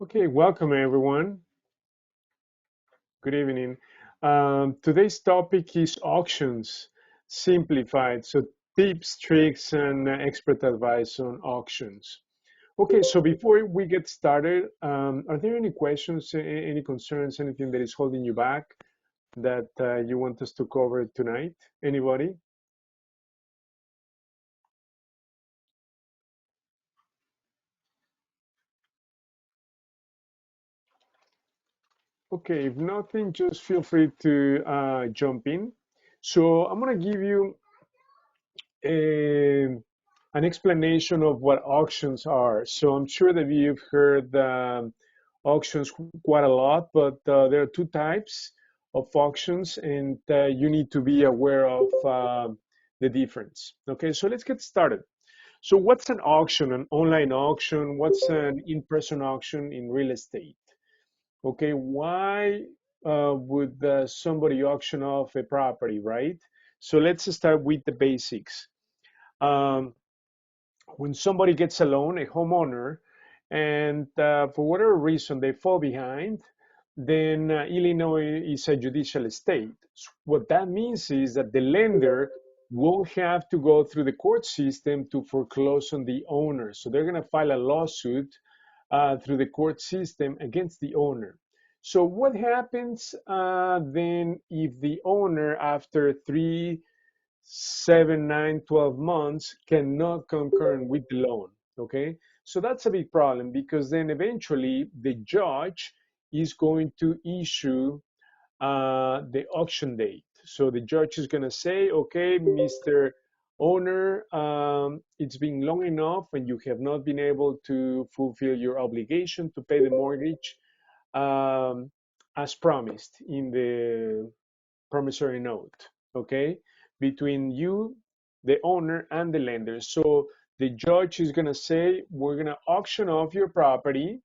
Okay, welcome everyone. Good evening. Today's topic is auctions simplified. So tips, tricks, and expert advice on auctions. Okay, so before we get started, are there any questions, any concerns, anything that is holding you back that you want us to cover tonight? Anybody? Okay, if nothing, just feel free to jump in. So I'm gonna give you a, an explanation of what auctions are. So I'm sure that you've heard auctions quite a lot, but there are two types of auctions, and you need to be aware of the difference. Okay, so let's get started. So what's an auction, an online auction? What's an in-person auction in real estate? Okay, why would somebody auction off a property, right? So let's start with the basics. Um, when somebody gets a loan, a homeowner, and for whatever reason they fall behind, then Illinois is a judicial state. What that means is that the lender won't have to go through the court system to foreclose on the owner. So they're going to file a lawsuit through the court system against the owner. So what happens then if the owner, after 3, 7, 9, 12 months cannot concur with the loan? Okay, so that's a big problem because then eventually the judge is going to issue the auction date. So the judge is going to say, okay, Mr. Owner, it's been long enough and you have not been able to fulfill your obligation to pay the mortgage um, as promised in the promissory note, okay, between you, the owner, and the lender. So the judge is going to say, we're going to auction off your property,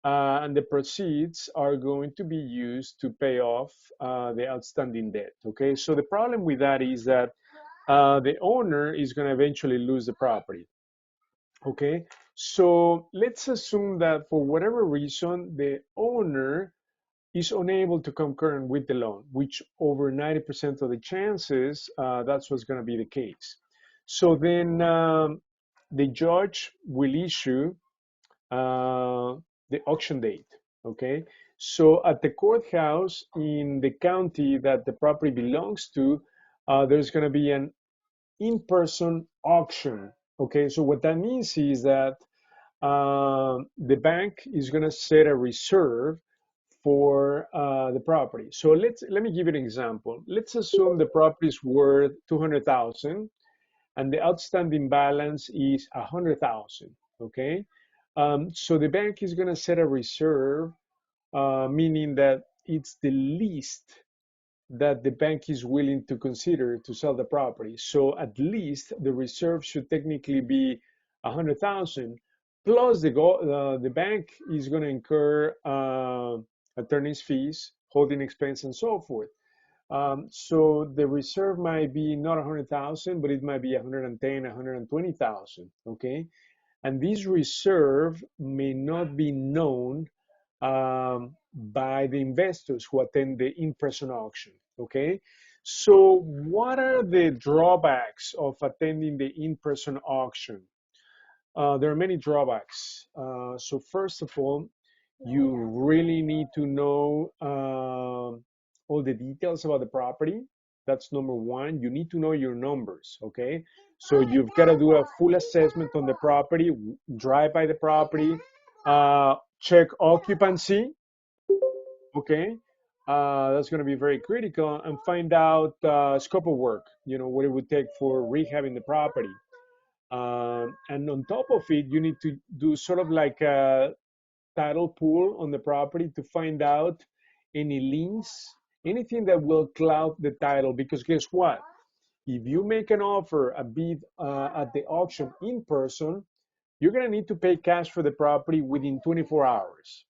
and the proceeds are going to be used to pay off the outstanding debt, okay? So the problem with that is that the owner is going to eventually lose the property, okay? So let's assume that for whatever reason, the owner is unable to concur with the loan, which over 90% of the chances, that's what's going to be the case. So then the judge will issue uh, the auction date, okay? So at the courthouse in the county that the property belongs to, there's going to be an in-person auction, okay? So what that means is that the bank is going to set a reserve for the property. So let me give you an example. Let's assume the property is worth 200,000 and the outstanding balance is 100,000. Okay, so the bank is going to set a reserve, meaning that it's the least that the bank is willing to consider to sell the property. So at least the reserve should technically be 100,000 plus the bank is going to incur attorney's fees, holding expense, and so forth. So the reserve might be not 100,000, but it might be 110, 120,000. Okay, and this reserve may not be known by the investors who attend the in-person auction. Okay, so what are the drawbacks of attending the in-person auction? There are many drawbacks. So first of all, you really need to know all the details about the property. That's number one. You need to know your numbers, okay? So you've got to do a full assessment on the property, drive by the property, check occupancy, okay? That's going to be very critical, and find out scope of work, you know, what it would take for rehabbing the property. And on top of it, you need to do sort of like a title pool on the property to find out any liens, anything that will cloud the title. Because guess what? If you make an offer, a bid at the auction in person, you're going to need to pay cash for the property within 24 hours.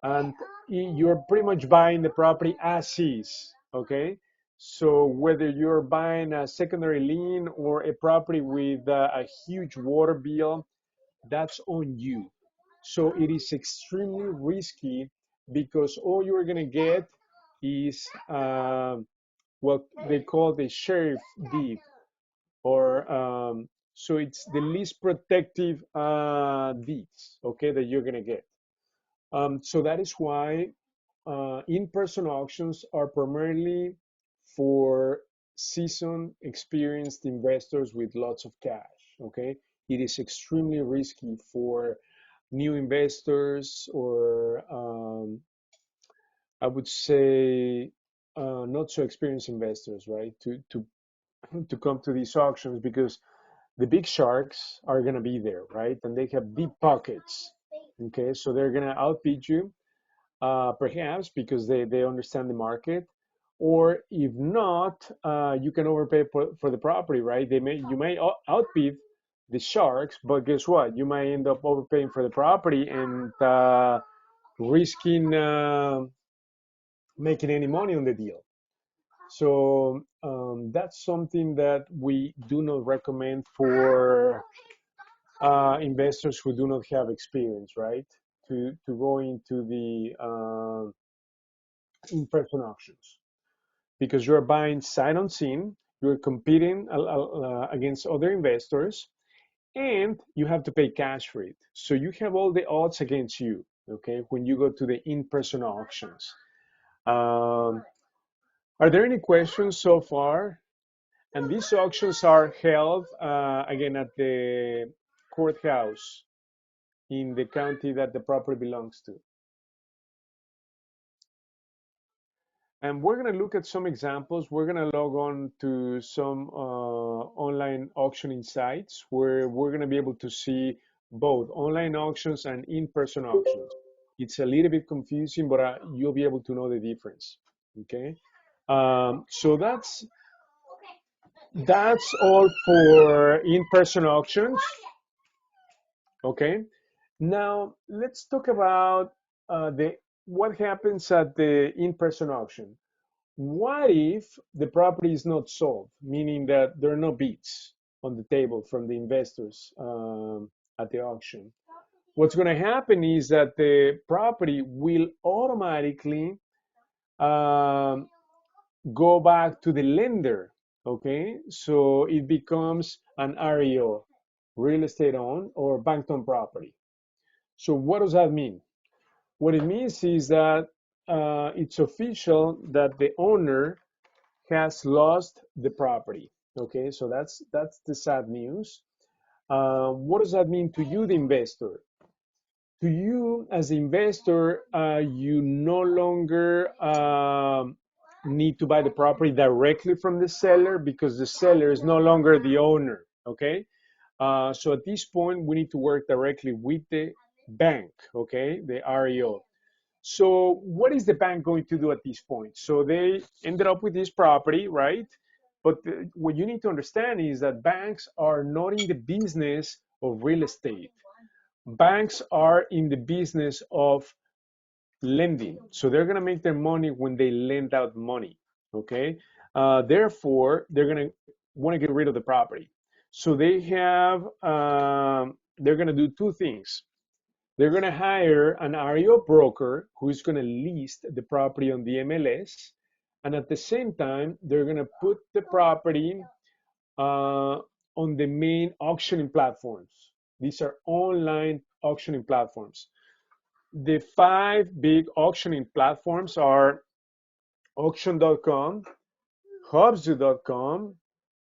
And you're pretty much buying the property as is, okay? So whether you're buying a secondary lien or a property with a huge water bill, that's on you. So it is extremely risky because all you're going to get is what they call the sheriff deed, or so it's the least protective deeds, okay, that you're going to get. So that is why in-person auctions are primarily for seasoned, experienced investors with lots of cash, okay? It is extremely risky for new investors, or I would say not so experienced investors, right? To come to these auctions, because the big sharks are going to be there, right? And they have deep pockets, okay? So they're going to outbid you, perhaps because they understand the market, or if not, you can overpay for the property, right? You may outbid the sharks, but guess what? You might end up overpaying for the property and risking making any money on the deal. So that's something that we do not recommend for investors who do not have experience, right? To go into the in-person auctions, because you're buying sight unseen, you're competing against other investors, and you have to pay cash for it. So you have all the odds against you, okay, when you go to the in-person auctions. Um, are there any questions so far? And these auctions are held again at the courthouse in the county that the property belongs to. And we're going to look at some examples. We're going to log on to some online auctioning sites where we're going to be able to see both online auctions and in-person auctions. It's a little bit confusing, but you'll be able to know the difference. Okay. So that's all for in-person auctions. Okay. Now let's talk about the what happens at the in-person auction. What if the property is not sold, meaning that there are no bids on the table from the investors at the auction? What's going to happen is that the property will automatically um, go back to the lender. Okay, so it becomes an REO, real estate owned or bank owned property. So what does that mean? What it means is that it's official that the owner has lost the property. Okay, so that's the sad news. What does that mean to you, the investor? To you, as the investor, you no longer need to buy the property directly from the seller, because the seller is no longer the owner. Okay, so at this point, we need to work directly with the bank. Okay, the REO. So what is the bank going to do at this point? So they ended up with this property, right? But what you need to understand is that banks are not in the business of real estate. Banks are in the business of lending. So they're going to make their money when they lend out money, okay? Therefore, they're going to want to get rid of the property. So they're going to do two things. They're going to hire an REO broker who's going to list the property on the MLS. And at the same time, they're going to put the property on the main auctioning platforms. These are online auctioning platforms. The five big auctioning platforms are auction.com, hubzu.com,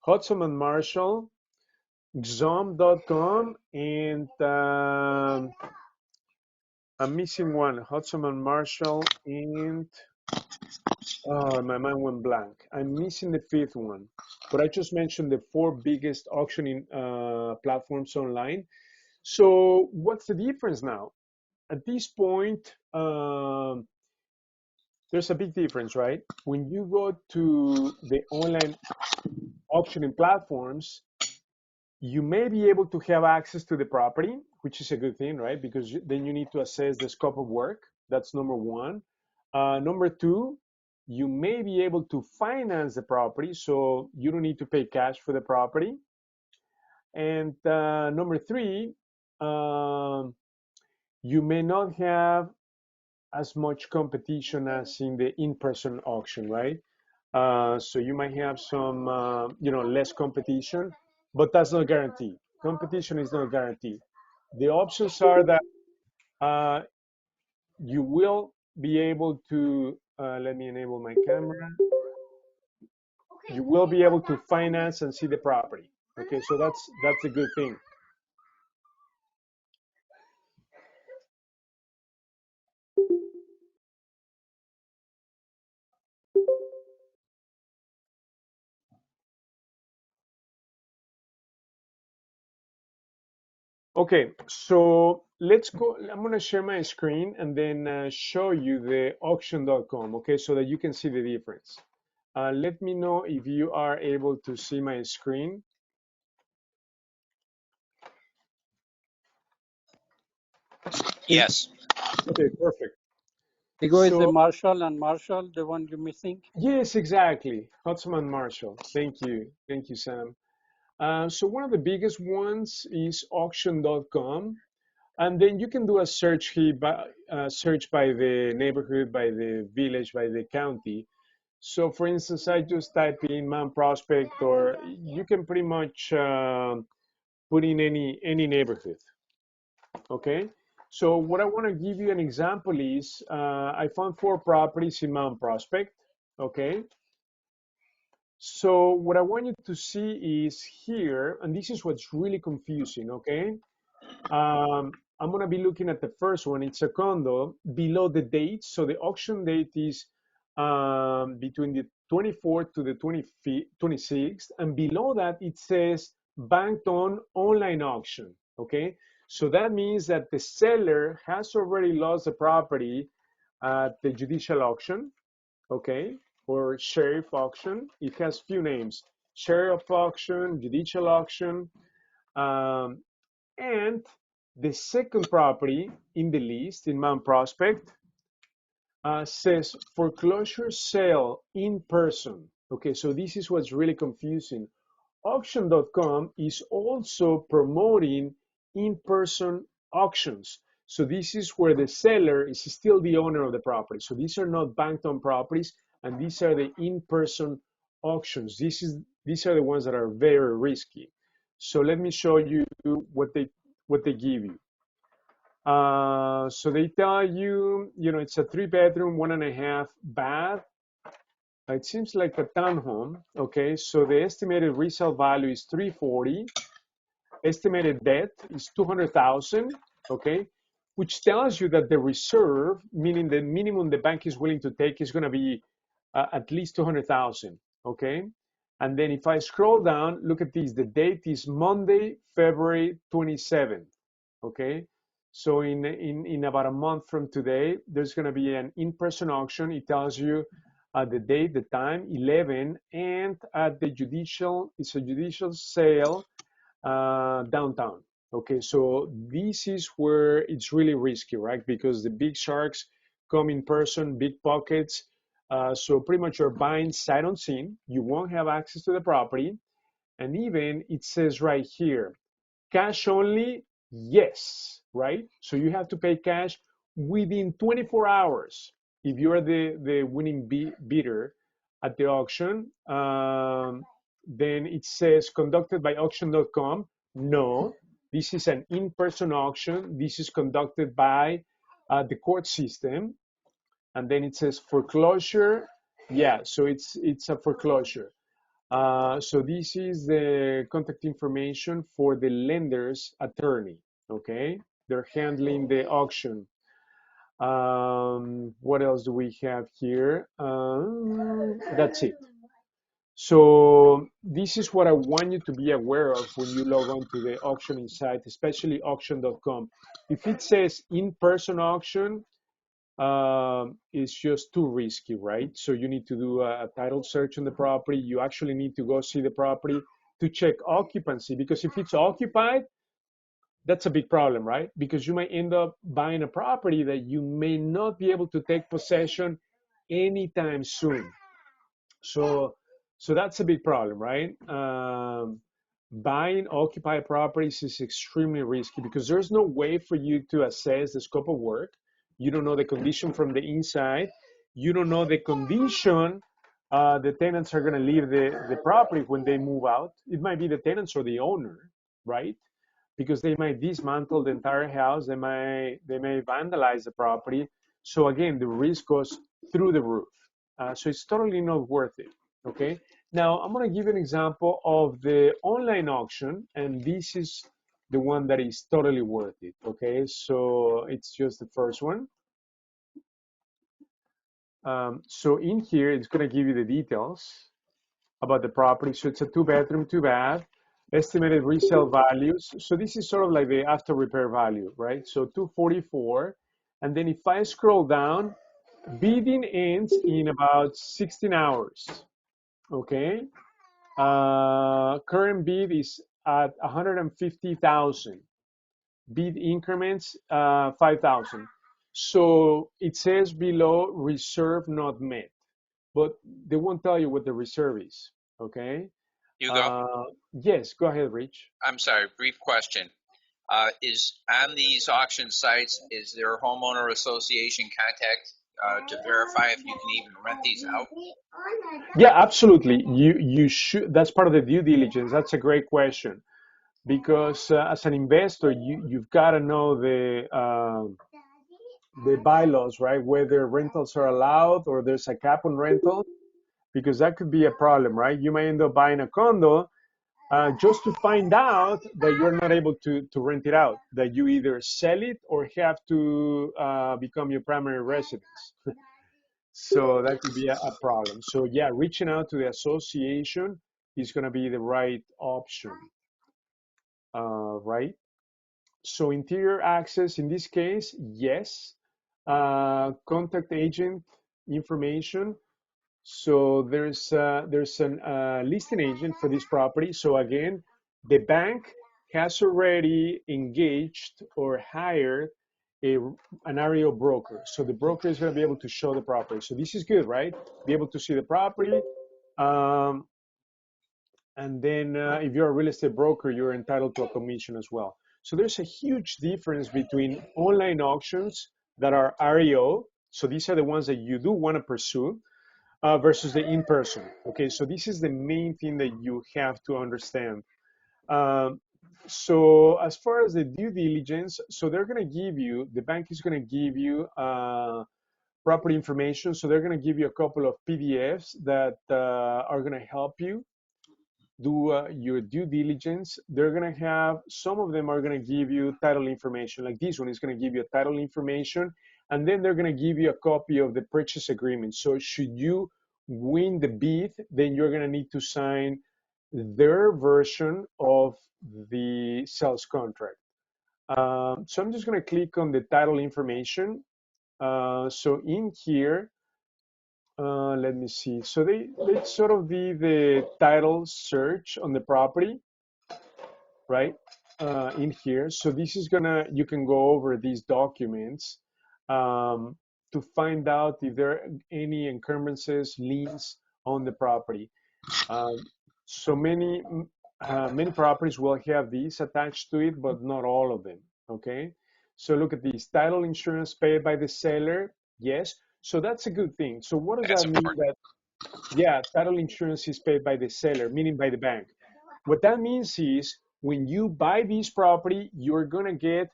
Hudson and Marshall, xom.com, and I'm missing one, Hudson and Marshall, and oh, my mind went blank. I'm missing the fifth one, but I just mentioned the four biggest auctioning platforms online. So what's the difference now? At this point, there's a big difference, right? When you go to the online auctioning platforms, you may be able to have access to the property, which is a good thing, right? Because then you need to assess the scope of work. That's number one. Number two, you may be able to finance the property, so you don't need to pay cash for the property. And number three, um, you may not have as much competition as in the in-person auction, right? So you might have some, less competition, but that's not guaranteed. Competition is not guaranteed. The options are that uh, you will be able to, let me enable my camera. You will be able to finance and see the property. Okay, so that's a good thing. Okay, so let's go. I'm going to share my screen and then show you the auction.com, okay, so that you can see the difference. Let me know if you are able to see my screen. Yes. Okay, perfect. Ego is the So, Marshall, and Marshall, the one you're missing. yes, exactly. Hudson and Marshall. Thank you. Thank you, Sam. So one of the biggest ones is auction.com. And then you can do a search here search by the neighborhood, by the village, by the county. So for instance, I just type in Mount Prospect, or you can pretty much put in any neighborhood. Okay. So what I want to give you an example is I found 4 properties in Mount Prospect. Okay. So what I want you to see is here, and this is what's really confusing. Okay. I'm going to be looking at the first one. It's a condo below the date. So the auction date is between the 24th to the 26th. And below that, it says banked on online auction. Okay. So that means that the seller has already lost the property at the judicial auction. Okay. Or sheriff auction. It has few names: sheriff auction, judicial auction. Um, and the second property in the list in Mount Prospect says foreclosure sale in person. Okay, so this is what's really confusing. Auction.com is also promoting in-person auctions. So this is where the seller is still the owner of the property. So these are not banked-on properties, and these are the in-person auctions. These are the ones that are very risky. So let me show you what they give you. So they tell you, it's a 3-bedroom, 1.5 bath. It seems like a townhome. Okay, so the estimated resale value is 340. Estimated debt is 200,000. Okay, which tells you that the reserve, meaning the minimum the bank is willing to take, is going to be at least 200,000. Okay, and then if I scroll down, look at this. The date is Monday, February 27th. Okay, so in about a month from today, there's going to be an in-person auction. It tells you the date, the time, 11, and at the it's a judicial sale downtown. Okay, so this is where it's really risky, right? Because the big sharks come in person, big pockets. So pretty much you're buying sight unseen. You won't have access to the property. And even it says right here, cash only, yes, right? So you have to pay cash within 24 hours if you are the winning bidder at the auction. Then it says conducted by auction.com. No, this is an in-person auction. This is conducted by the court system. And then it says foreclosure. Yeah, so it's a foreclosure. So this is the contact information for the lender's attorney. Okay, they're handling the auction. What else do we have here? That's it. So this is what I want you to be aware of when you log on to the auctioning site, especially auction.com. If it says in-person auction, it's just too risky, right? So you need to do a title search on the property. You actually need to go see the property to check occupancy, because if it's occupied, that's a big problem, right? Because you might end up buying a property that you may not be able to take possession anytime soon. So that's a big problem, right? buying occupied properties is extremely risky because there's no way for you to assess the scope of work. You don't know the condition from the inside. You don't know the condition the tenants are going to leave the property when they move out. It might be the tenants or the owner, right? Because they might dismantle the entire house. They may vandalize the property. So again, the risk goes through the roof. So it's totally not worth it. Okay. Now I'm going to give you an example of the online auction, and this is the one that is totally worth it. Okay. So it's just the first one. So in here, it's going to give you the details about the property. So it's a 2-bedroom, 2-bath, estimated resale values. So this is sort of like the after repair value, right? So 244. And then if I scroll down, bidding ends in about 16 hours. Okay. Current bid is at 150,000. Bid increments 5,000. So it says below reserve not met, but they won't tell you what the reserve is. Okay. Hugo, Uh, yes, go ahead, Rich. I'm sorry, brief question. Is on these auction sites, is there a homeowner association contact to verify if you can even rent these out? Yeah, absolutely. You should. That's part of the due diligence. That's a great question because as an investor, you've got to know the bylaws, right? Whether rentals are allowed or there's a cap on rental, because that could be a problem, right? You may end up buying a condo just to find out that you're not able to rent it out, that you either sell it or have to become your primary residence. So that could be a problem. So yeah, reaching out to the association is going to be the right option, right? So interior access, in this case, yes. Contact agent information. So there's an listing agent for this property. So again, the bank has already engaged or hired a, an REO broker. So the broker is going to be able to show the property. So this is good, right? Be able to see the property. Um, and then if you're a real estate broker, you're entitled to a commission as well. So there's a huge difference between online auctions that are REO. So these are the ones that you do want to pursue versus the in-person. Okay, so this is the main thing that you have to understand. Um, so as far as the due diligence, so they're going to give you, the bank is going to give you property information. So they're going to give you a couple of PDFs that are going to help you do your due diligence. They're going to have, some of them are going to give you title information, like this one is going to give you a title information, and then they're going to give you a copy of the purchase agreement. So should you win the bid, then you're going to need to sign their version of the sales contract. So I'm just going to click on the title information. So in here, let me see. So they sort of be the title search on the property, right? In here. So this is gonna, you can go over these documents to find out if there are any encumbrances, liens on the property. Um, so many properties will have these attached to it, but not all of them. Okay. So look at these: title insurance paid by the seller. Yes. So that's a good thing. So what does That's that mean? important. That yeah, title insurance is paid by the seller, meaning by the bank. What that means is when you buy this property, you're gonna get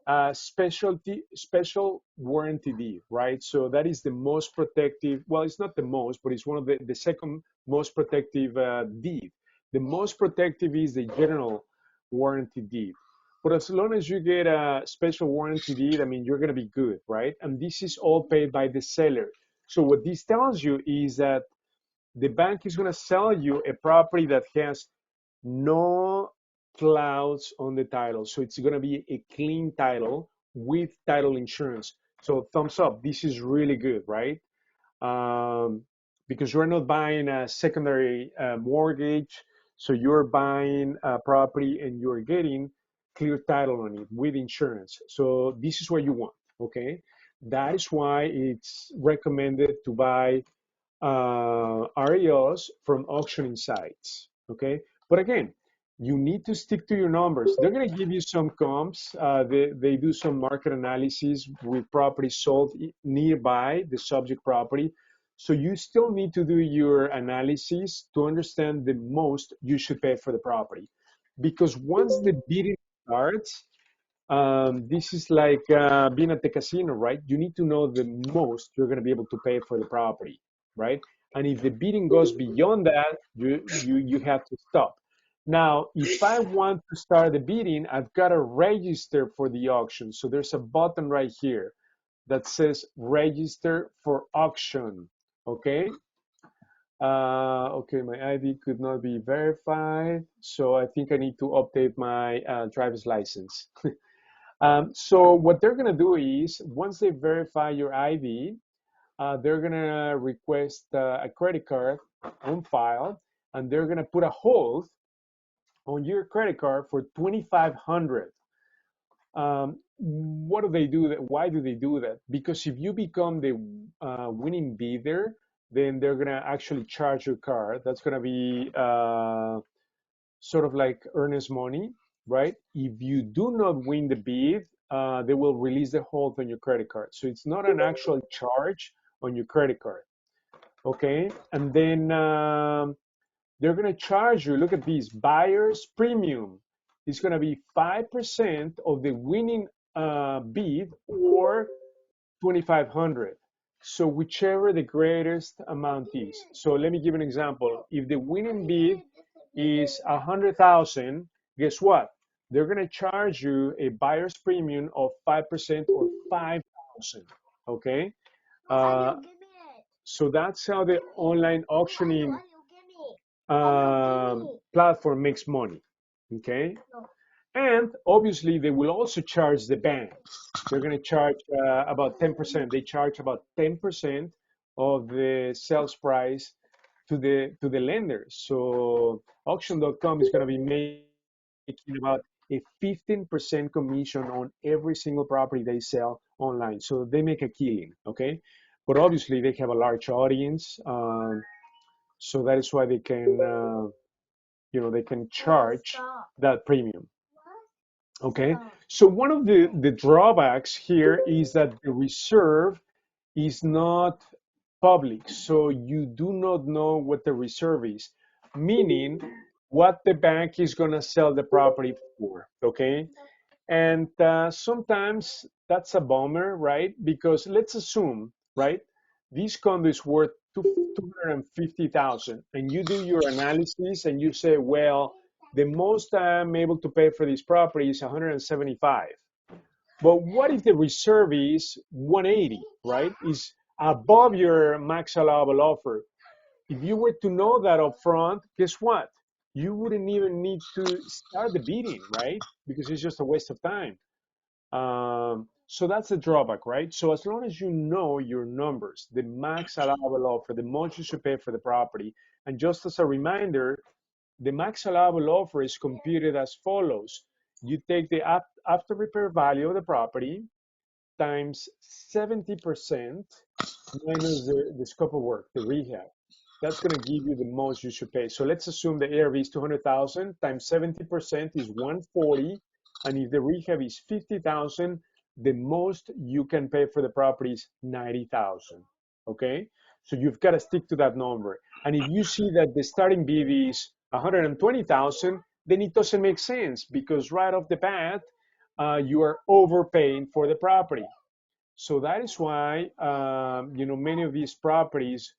a special warranty deed, right? So that is the most protective. Well, it's not the most, but it's one of the second most protective deed. The most protective is the general warranty deed. But as long as you get a special warranty deed, I mean, you're gonna be good, right? And this is all paid by the seller. So what this tells you is that the bank is going to sell you a property that has no clouds on the title. So it's going to be a clean title with title insurance. So thumbs up. This is really good, right? Because you're not buying a secondary mortgage. So you're buying a property and you're getting clear title on it with insurance. So this is what you want, okay? That is why it's recommended to buy REOs from auctioning sites. Okay, but again, You need to stick to your numbers. They're going to give you some comps. They do some market analysis with properties sold nearby the subject property. So you still need to do your analysis to understand the most you should pay for the property. Because once the bidding starts, this is like being at the casino, right? You need to know the most you're going to be able to pay for the property, right? And if the bidding goes beyond that, you have to stop. Now, if I want to start the bidding, I've got to register for the auction. So there's a button right here that says register for auction. Okay. Okay, my ID could not be verified. So I think I need to update my driver's license. So what they're going to do is once they verify your ID, they're going to request a credit card on file, and they're going to put a hold on your credit card for 2,500. What do they do that? Why do they do that? Because if you become the winning bidder, then they're going to actually charge your card. That's going to be sort of like earnest money, right? If you do not win the bid, they will release the hold on your credit card. So it's not an actual charge on your credit card, okay? And then they're going to charge you, look at this, buyer's premium. It's going to be 5% of the winning bid or 2,500. So whichever the greatest amount is. So let me give an example. If the winning bid is 100,000, guess what? They're going to charge you a buyer's premium of 5% or 5,000. Okay. Uh, so that's how the online auctioning platform makes money. Okay. And obviously, they will also charge the bank. They're going to charge about 10%. They charge about 10% of the sales price to the lenders. So auction.com is going to be making about a 15% commission on every single property they sell online. So they make a killing, okay? But obviously, they have a large audience, so that is why they can, they can charge that premium. Okay, so one of the drawbacks here is that the reserve is not public, so you do not know what the reserve is, meaning what the bank is going to sell the property for. Okay, and sometimes that's a bummer, right? Because let's assume, right, this condo is worth 250,000, and you do your analysis and you say, well, the most I'm able to pay for this property is 175. But what if the reserve is 180, right? Is above your max allowable offer. If you were to know that up front, guess what? You wouldn't even need to start the bidding, right? Because it's just a waste of time. So that's the drawback, right? So as long as you know your numbers, the max allowable offer, the most you should pay for the property, and just as a reminder, the max allowable offer is computed as follows. You take the after repair value of the property times 70% minus the scope of work, the rehab. That's going to give you the most you should pay. So let's assume the ARV is 200,000 times 70% is 140. And if the rehab is 50,000, the most you can pay for the property is 90,000. Okay. So you've got to stick to that number. And if you see that the starting bid is 120,000, then it doesn't make sense because right off the bat, you are overpaying for the property. So that is why many of these properties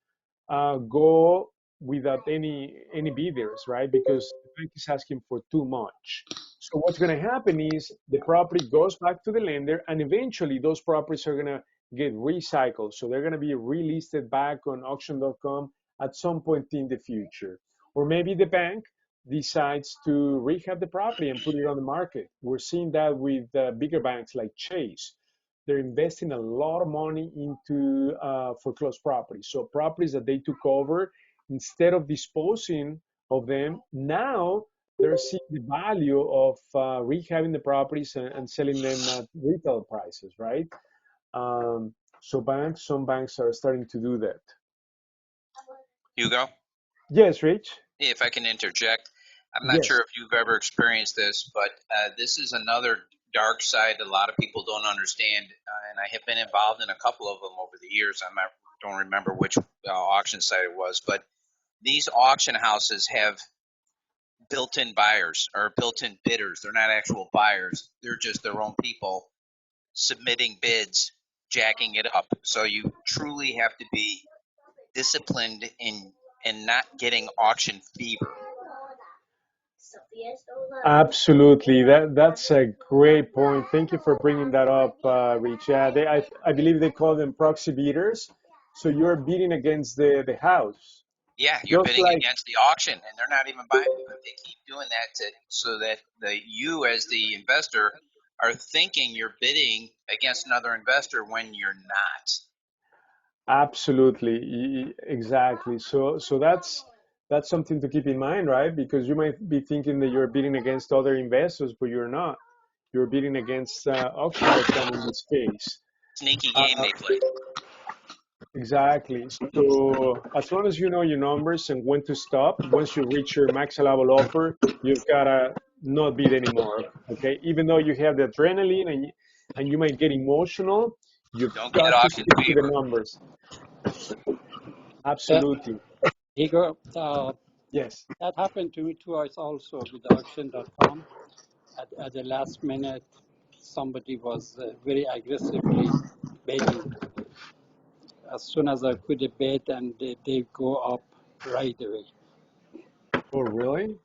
go without any bidders, right? Because the bank is asking for too much. So what's going to happen is the property goes back to the lender, and eventually those properties are going to get recycled. So they're going to be relisted back on auction.com at some point in the future. Or maybe the bank decides to rehab the property and put it on the market. We're seeing that with bigger banks like Chase. They're investing a lot of money into foreclosed properties. So properties that they took over, instead of disposing of them, now they're seeing the value of rehabbing the properties and selling them at retail prices, right? So some banks are starting to do that. Hugo, Yes, Rich. if I can interject, I'm not sure Yes. if you've ever experienced this, but this is another dark side that a lot of people don't understand. And I have been involved in a couple of them over the years. Don't remember which auction site it was, but these auction houses have built-in buyers or built-in bidders. They're not actual buyers. They're just their own people submitting bids, jacking it up. So you truly have to be disciplined in and not getting auction fever. Absolutely. That's a great point. Thank you for bringing that up, Rich. Yeah, I believe they call them proxy bidders. So you're bidding against the house, Yeah, you're just bidding like against the auction, and they're not even buying. But they keep doing that so that you, as the investor, are thinking you're bidding against another investor when you're not. absolutely, exactly. So that's something to keep in mind, right? Because you might be thinking that you're bidding against other investors, but you're not. You're bidding against auction.com in this case. Sneaky game Uh, they play. exactly. So as long as you know your numbers and when to stop, once you reach your max allowable offer, you've gotta not bid anymore. Okay, even though you have the adrenaline and you might get emotional, you've Don't get got to auction stick to the fever. numbers. Uh, Absolutely. Igor, Yes. that happened to me twice also with auction.com. At the last minute, somebody was very aggressively bidding. As soon as I put a bid, and they go up right away. Oh, really?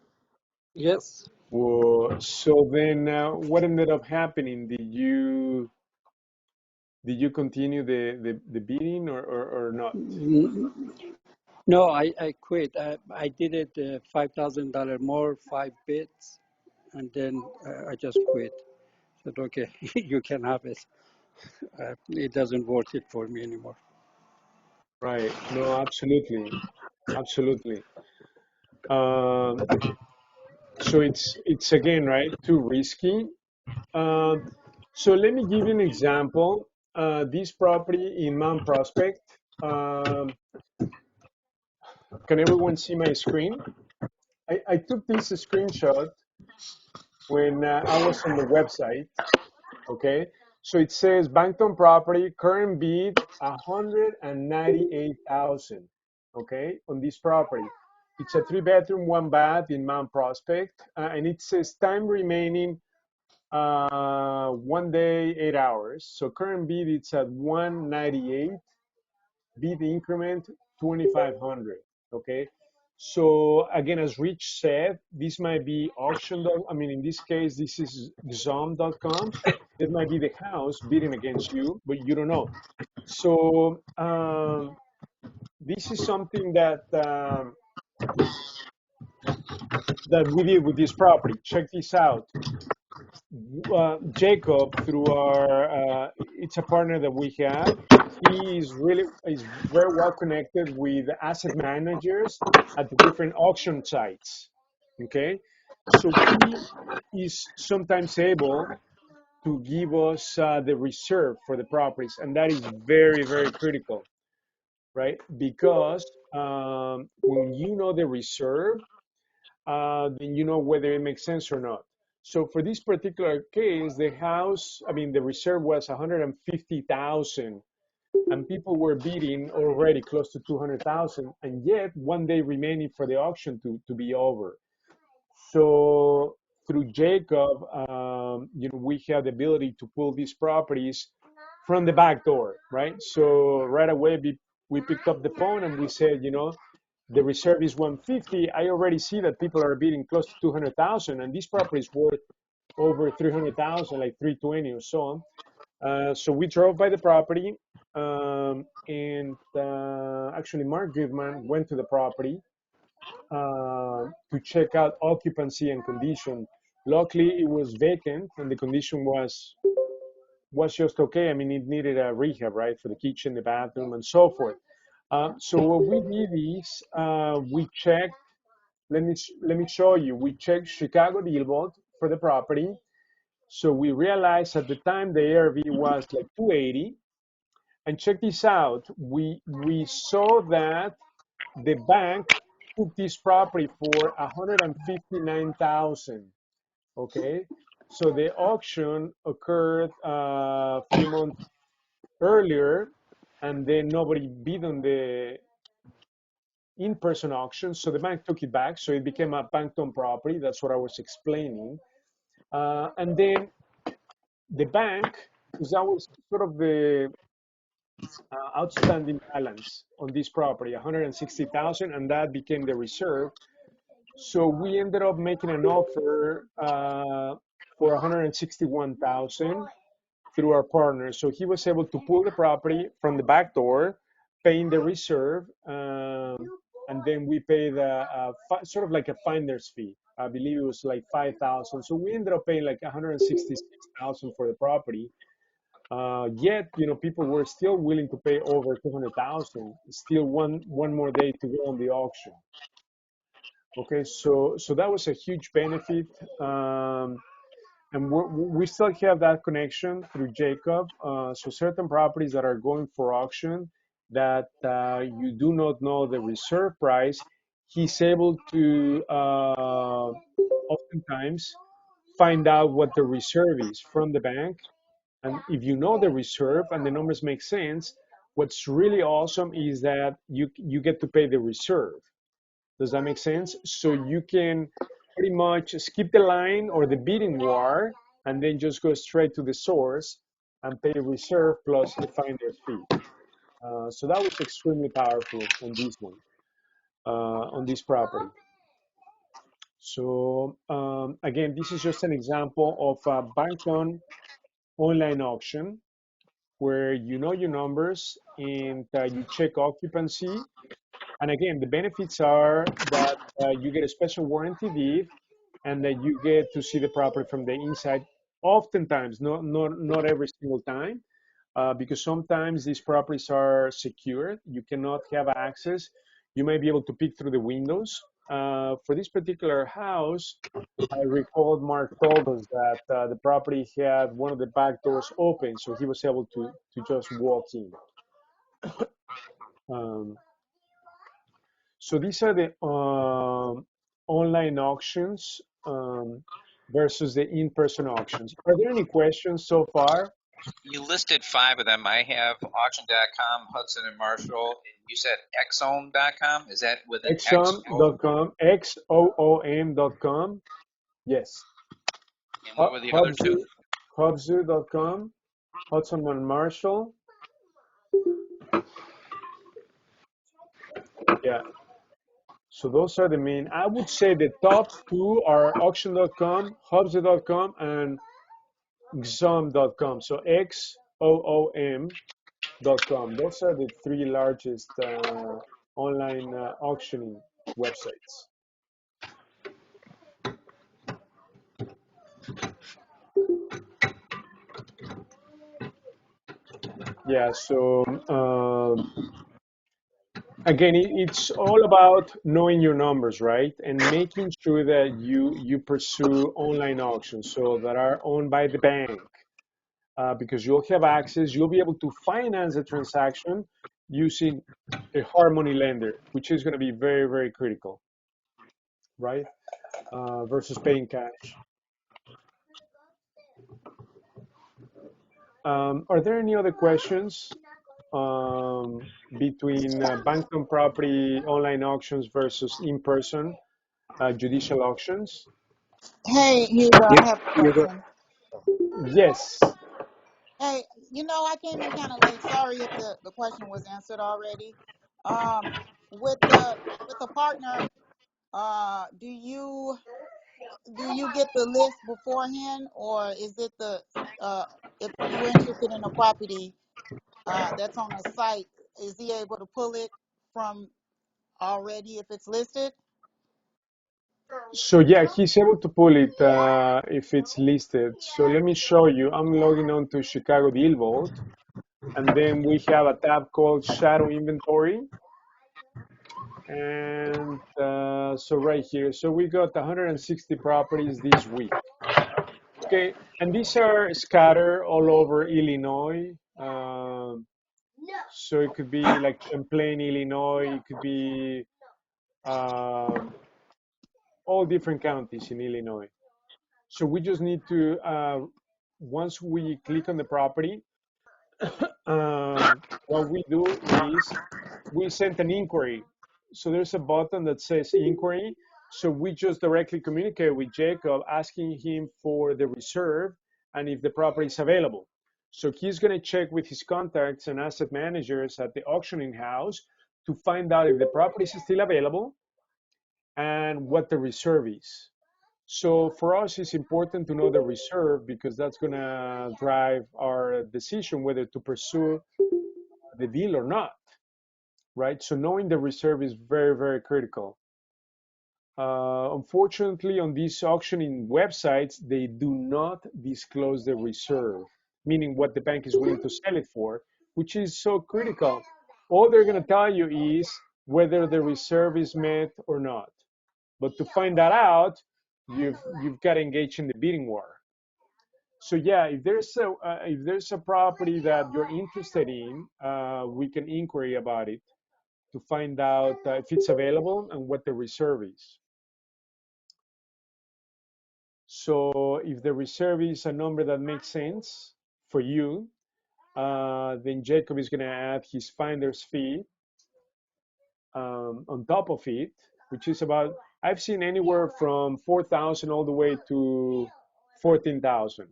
Yes. Well, so then, what ended up happening? Did you continue the bidding or not? No, I quit. I did it $5,000 more, 5 bids, and then I just quit. Said, okay, you can have it. It doesn't worth it for me anymore. Right. No, absolutely, absolutely. Um, so it's again, right, too risky. Um, so let me give you an example. This property in Mount Prospect. Um, can everyone see my screen? I took this screenshot when I was on the website. Okay, so it says Bankton property current bid 198,000. Okay, on this property, it's a 3 bedroom, 1 bath in Mount Prospect, and it says time remaining 1 day, 8 hours. So current bid it's at 198. Bid increment 2,500. Okay. So again, as Rich said, this might be auction. I mean, in this case, this is Zom.com. It might be the house bidding against you, but you don't know. So this is something that we did with this property. Check this out. Jacob, through our, it's a partner that we have. He is very well connected with asset managers at the different auction sites. Okay, so he is sometimes able to give us the reserve for the properties, and that is very, very critical, right? Because when you know the reserve, then you know whether it makes sense or not. So for this particular case, the house, I mean, the reserve was 150,000, and people were bidding already close to 200,000, and yet 1 day remaining for the auction to be over. So through Jacob, we have the ability to pull these properties from the back door, right? So right away, we picked up the phone and we said, the reserve is 150. I already see that people are bidding close to 200,000, and this property is worth over 300,000, like 320 or so. So we drove by the property, and actually Mark Goodman went to the property to check out occupancy and condition. Luckily, it was vacant, and the condition was just okay. I mean, it needed a rehab, right, for the kitchen, the bathroom, and so forth. So what we did is we checked. Let me show you. We checked Chicago DealVault for the property. So we realized at the time the ARV was like 280. And check this out. We saw that the bank took this property for 159,000. Okay, so the auction occurred a few months earlier, and then nobody bid on the in-person auction, so the bank took it back, so it became a bank-owned property. That's what I was explaining. And then the bank, because that was sort of the outstanding balance on this property, 160,000, and that became the reserve. So we ended up making an offer for 161,000 through our partner. So he was able to pull the property from the back door, paying the reserve, and then we paid sort of like a finder's fee. I believe it was like 5,000. So we ended up paying like 166,000 for the property. Yet, people were still willing to pay over 200,000. Still one more day to go on the auction. Okay, so that was a huge benefit. And we still have that connection through Jacob. So certain properties that are going for auction that you do not know the reserve price, he's able to oftentimes find out what the reserve is from the bank. And if you know the reserve and the numbers make sense, what's really awesome is that you get to pay the reserve. Does that make sense? So you can pretty much skip the line or the bidding war and then just go straight to the source and pay reserve plus the finder's fee. So that was extremely powerful on this one, on this property. So again, this is just an example of a bank-owned online auction where you know your numbers and you check occupancy. And again, the benefits are that you get a special warranty deed and that you get to see the property from the inside. Oftentimes, not every single time, because sometimes these properties are secured. You cannot have access. You may be able to peek through the windows. For this particular house, I recall Mark told us that the property had one of the back doors open, so he was able to just walk in. Um, So these are the online auctions versus the in-person auctions. Are there any questions so far? You listed 5 of them. I have auction.com, Hudson and Marshall. You said xoom.com. Is that with an X O? Xoom.com, XOOM.com. Yes. And what were the other 2? Hubzu.com, Hudson and Marshall. Yeah. So those are the main. I would say the top 2 are auction.com, Hubzu.com, and Xoom.com. So XOOM.com. Those are the 3 largest online auctioning websites. Yeah, so again, it's all about knowing your numbers, right? And making sure that you pursue online auctions so that are owned by the bank, because you'll have access, you'll be able to finance a transaction using a hard money lender, which is going to be very, very critical, right? Versus paying cash. Are there any other questions between bank-owned property online auctions versus in-person judicial auctions? Hey, Hugo, I have a Hugo? question. Yes. Hey, I came in kind of late. Sorry if the question was answered already. Um, with the partner, do you get the list beforehand, or is it if you're interested in a property that's on the site, is he able to pull it from already if it's listed? So yeah, he's able to pull it if it's listed. So let me show you. I'm logging on to Chicago DealVault, and then we have a tab called Shadow Inventory. And so right here, so we got 160 properties this week. Okay, and these are scattered all over Illinois. So it could be like Champlain, Illinois. It could be all different counties in Illinois. So we just need to, once we click on the property, what we do is we send an inquiry. So there's a button that says inquiry. So we just directly communicate with Jacob, asking him for the reserve and if the property is available. So he's going to check with his contacts and asset managers at the auctioning house to find out if the property is still available and what the reserve is. So for us, it's important to know the reserve because that's going to drive our decision whether to pursue the deal or not, right? So knowing the reserve is very, very critical. Unfortunately, on these auctioning websites, they do not disclose the reserve, meaning what the bank is willing to sell it for, which is so critical. All they're going to tell you is whether the reserve is met or not. But to find that out, you've got to engage in the bidding war. So yeah, if there's a property that you're interested in, we can inquiry about it to find out if it's available and what the reserve is. So if the reserve is a number that makes sense for you, then Jacob is going to add his finder's fee on top of it, which is about, I've seen anywhere from 4,000 all the way to 14,000,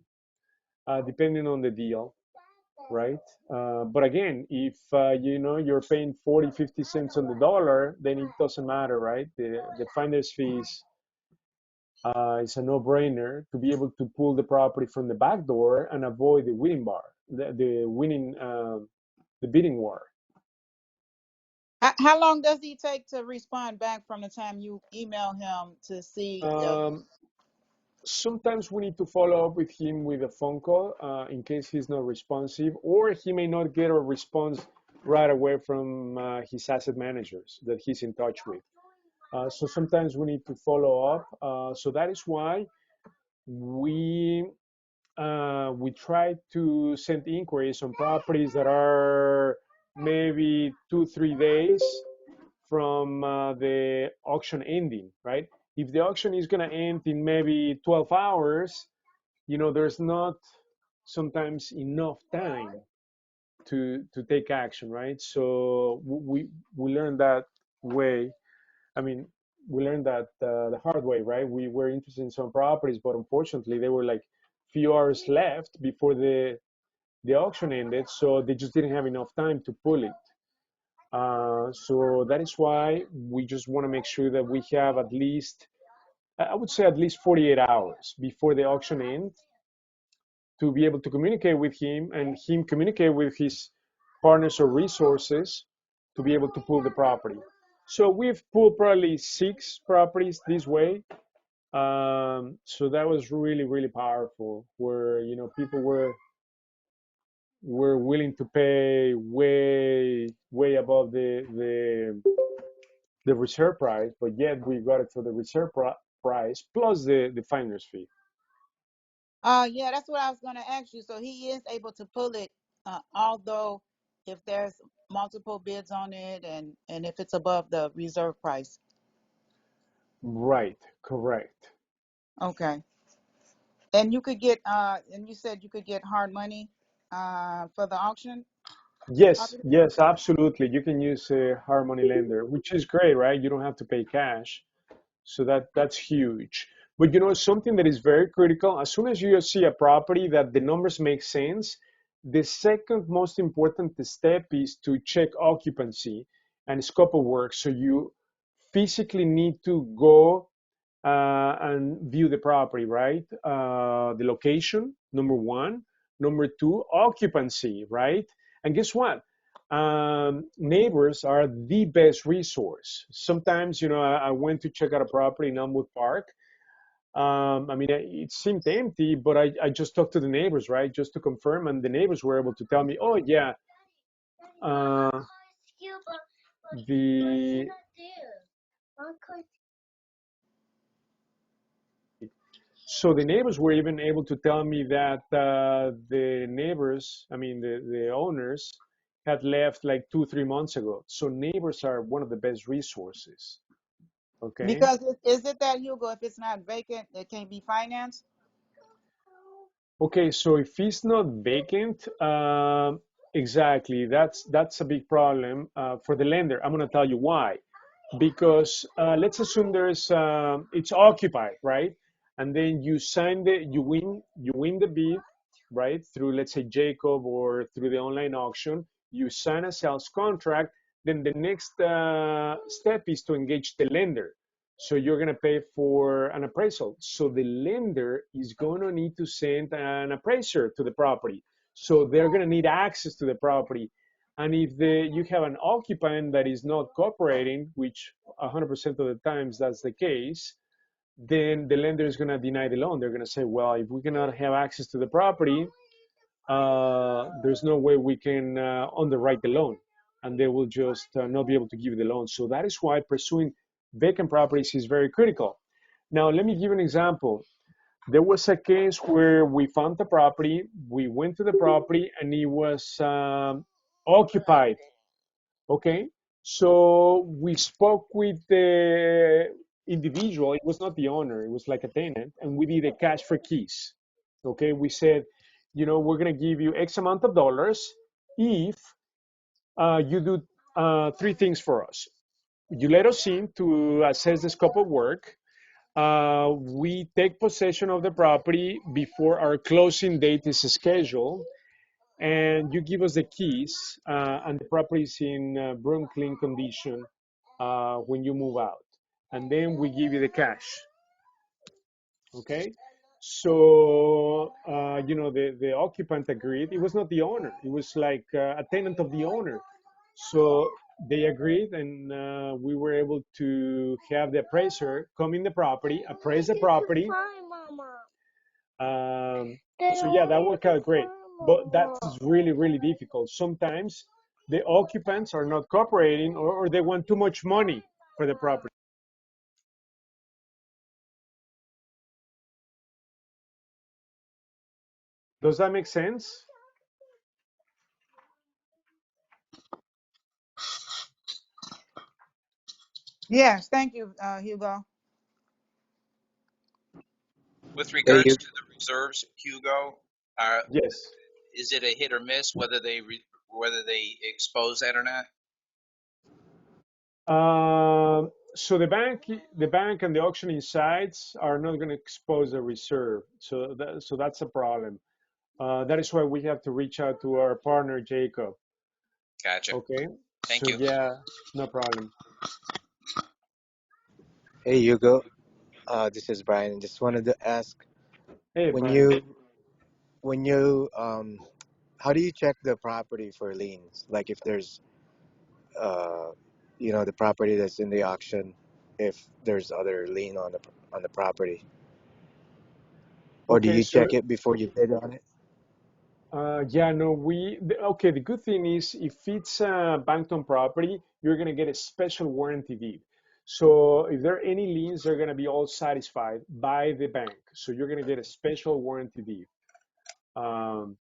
depending on the deal, right? But again, if you're paying 40, 50 cents on the dollar, then it doesn't matter, right? The finder's fees is a no-brainer to be able to pull the property from the back door and avoid the winning bar, the bidding war. How long does he take to respond back from the time you email him to see if? Sometimes we need to follow up with him with a phone call in case he's not responsive, or he may not get a response right away from his asset managers that he's in touch with. So sometimes we need to follow up. So that is why we try to send inquiries on properties that are maybe 2-3 days from the auction ending, right? If the auction is going to end in maybe 12 hours, there's not sometimes enough time to take action, right? So we learned that way. I mean, we learned that the hard way, right? We were interested in some properties, but unfortunately, they were like few hours left before the auction ended, so they just didn't have enough time to pull it. So that is why we just want to make sure that we have at least, I would say, at least 48 hours before the auction ends to be able to communicate with him and him communicate with his partners or resources to be able to pull the property. So we've pulled probably 6 properties this way. So that was really, really powerful where, people were willing to pay way, way above the reserve price, but yet we got it for the reserve price plus the finder's fee. Yeah, that's what I was going to ask you. So he is able to pull it, although if there's multiple bids on it and if it's above the reserve price. Right, correct. Okay. And you could get, and you said you could get hard money, for the auction Yes, property? yes, absolutely. You can use a hard money lender, which is great, right? You don't have to pay cash. So that's huge. But something that is very critical, as soon as you see a property that the numbers make sense, the second most important step is to check occupancy and scope of work. So you physically need to go and view the property, right? The location, number one. Number two, occupancy, right? And guess what? Neighbors are the best resource. Sometimes, I went to check out a property in Elmwood Park. I mean, it seemed empty, but I just talked to the neighbors, right, just to confirm, and the neighbors were able to tell me, oh yeah, the so the neighbors were even able to tell me that the neighbors, I mean the owners, had left like 2-3 months ago. So neighbors are one of the best resources. Okay. Because is it that, Hugo, if it's not vacant, it can't be financed? Okay, so if it's not vacant, exactly, that's a big problem for the lender. I'm gonna tell you why. Because let's assume it's occupied, right? And then you win the bid, right? Through, let's say, Jacob, or through the online auction. You sign a sales contract. Then the next step is to engage the lender. So you're going to pay for an appraisal. So the lender is going to need to send an appraiser to the property. So they're going to need access to the property. And if you have an occupant that is not cooperating, which 100% of the times that's the case, then the lender is going to deny the loan. They're going to say, well, if we cannot have access to the property, there's no way we can underwrite the loan, and they will just not be able to give you the loan. So that is why pursuing vacant properties is very critical. Now, let me give you an example. There was a case where we found the property, we went to the property, and it was occupied. Okay, so we spoke with the individual. It was not the owner, it was like a tenant, and we did a cash for keys. Okay, we said, we're going to give you X amount of dollars if you do three things for us. You let us in to assess the scope of work. We take possession of the property before our closing date is scheduled, and you give us the keys, and the property is in broom clean condition when you move out, and then we give you the cash. Okay, so the occupant agreed. It was not the owner, it was like a tenant of the owner. So they agreed, and we were able to have the appraiser come in the property, appraise the property. So yeah, that worked out great, but that's really, really difficult. Sometimes the occupants are not cooperating, or they want too much money for the property. Does that make sense? Yes, thank you, Hugo. With Hey, regards you. to the reserves, Hugo, uh, Yes. is it a hit or miss whether they expose that or not? So the bank and the auctioning sites are not going to expose the reserve. So that's a problem. That is why we have to reach out to our partner Jacob. Gotcha. Okay. Thank So you. yeah, no problem. Hey, Hugo. This is Brian. Just wanted to ask Hey, when Brian. you how do you check the property for liens? Like if there's uh, the property that's in the auction, if there's other lien on the property, or do Okay, you so check it before you bid on it? yeah, no, okay, the good thing is if it's a bank-owned property, you're going to get a special warranty deed. So if there are any liens, they're going to be all satisfied by the bank. So you're going to get a special warranty deed.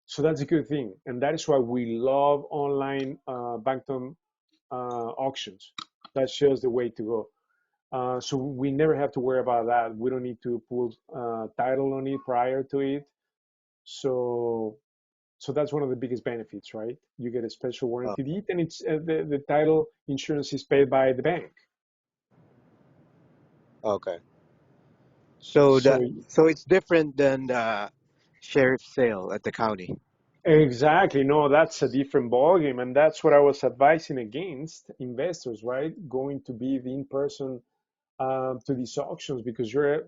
So that's a good thing. And that is why we love online bank-owned auctions. That's just the way to go. So we never have to worry about that. We don't need to pull title on it prior to it. So that's one of the biggest benefits, right? You get a special Oh, warranty deed, and it's the title insurance is paid by the bank. okay. So So it's different than the sheriff sale at the county. exactly, no, that's a different ballgame, and that's what I was advising against investors, right? Going to be the in-person to these auctions, because you're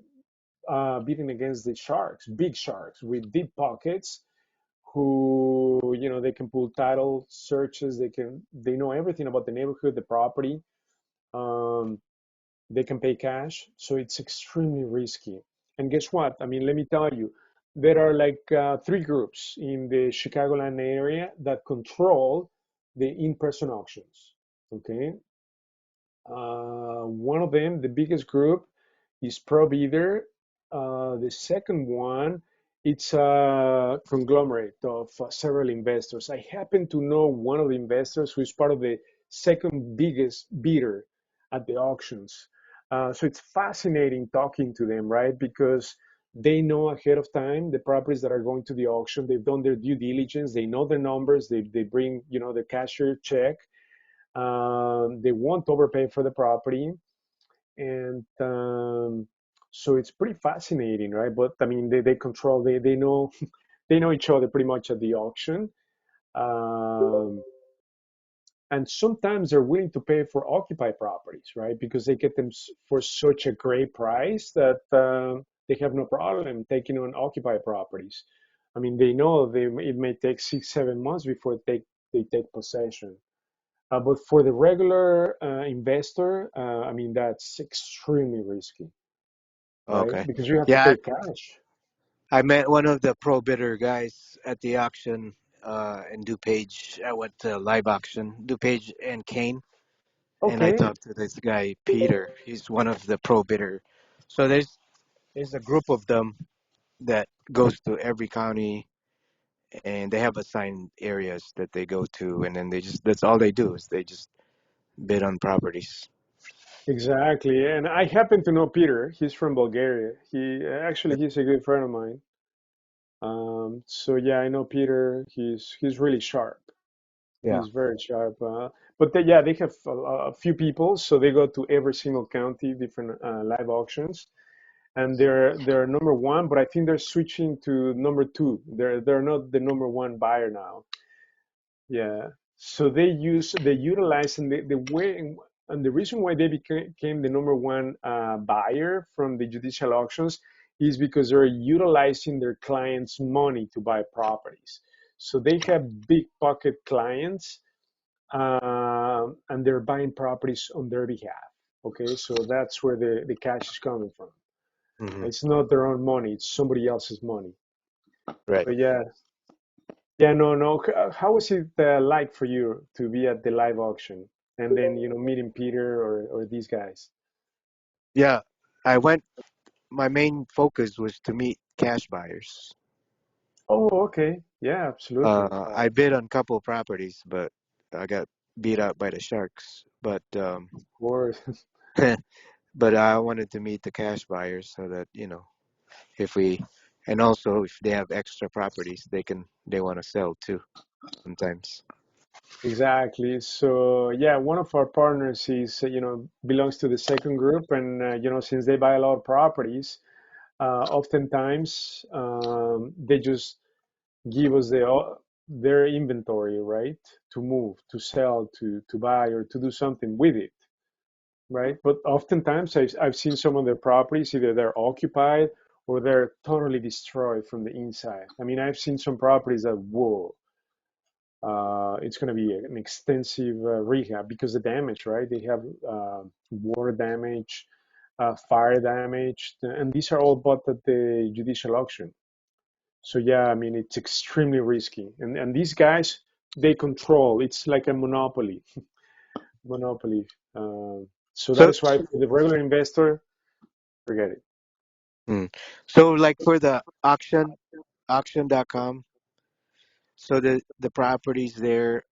bidding against the sharks, big sharks with deep pockets, who they can pull title searches, they know everything about the neighborhood, the property. Um, they can pay cash, so it's extremely risky. And guess what? I mean, let me tell you, there are like three groups in the Chicagoland area that control the in-person auctions. Okay, one of them, the biggest group, is ProBidder. The second one, it's a conglomerate of several investors. I happen to know one of the investors who is part of the second biggest bidder at the auctions. So it's fascinating talking to them, right? Because they know ahead of time the properties that are going to the auction. They've done their due diligence. They know the numbers. They bring, the cashier check. They won't overpay for the property. And so it's pretty fascinating, right? But I mean, they control, they know, they know each other pretty much at the auction. Um, and sometimes they're willing to pay for occupied properties, right? Because they get them for such a great price that they have no problem taking on occupied properties. I mean, they know it may take 6, 7 months before they take possession. But for the regular investor, I mean, that's extremely risky, right? Okay. Because you have to Yeah, pay cash. I met one of the pro bidder guys at the auction in DuPage. I went to live auction, DuPage and Kane, and I Okay, talked to this guy Peter. He's one of the pro bidder. So there's a group of them that goes to every county, and they have assigned areas that they go to, and then they just that's all they do is they just bid on properties. exactly. And I happen to know Peter. He's from Bulgaria. He's a good friend of mine. So yeah, I know Peter. He's really sharp. Yeah. He's very sharp. But yeah, they have a few people, so they go to every single county, different live auctions, and they're number one. But I think they're switching to number two. They're not the number one buyer now. Yeah. So they utilize and the way and the reason why they became the number one buyer from the judicial auctions is because they're utilizing their clients' money to buy properties. So they have big pocket clients, and they're buying properties on their behalf. Okay, so that's where the cash is coming from. Hmm. It's not their own money; it's somebody else's money. Right. But yeah, yeah, no, no. How was it like for you to be at the live auction and then, meeting Peter or these guys? Yeah. I went. My main focus was to meet cash buyers. Oh, okay. Yeah, absolutely. I bid on a couple of properties, but I got beat out by the sharks. But Of course. but I wanted to meet the cash buyers so that if we and also if they have extra properties, they want to sell too sometimes. Exactly. So, yeah, one of our partners is, belongs to the second group. And, since they buy a lot of properties, oftentimes they just give us their inventory, right? To move, to sell, to buy, or to do something with it. Right? But oftentimes I've seen some of their properties, either they're occupied or they're totally destroyed from the inside. I mean, I've seen some properties that, whoa, it's going to be an extensive rehab because the damage, right? They have water damage, fire damage, and these are all bought at the judicial auction. So yeah, I mean, it's extremely risky. And these guys, they control. It's like a monopoly. Uh, so that So is why for the regular investor, forget it. mm, so like for the auction.com, so the properties there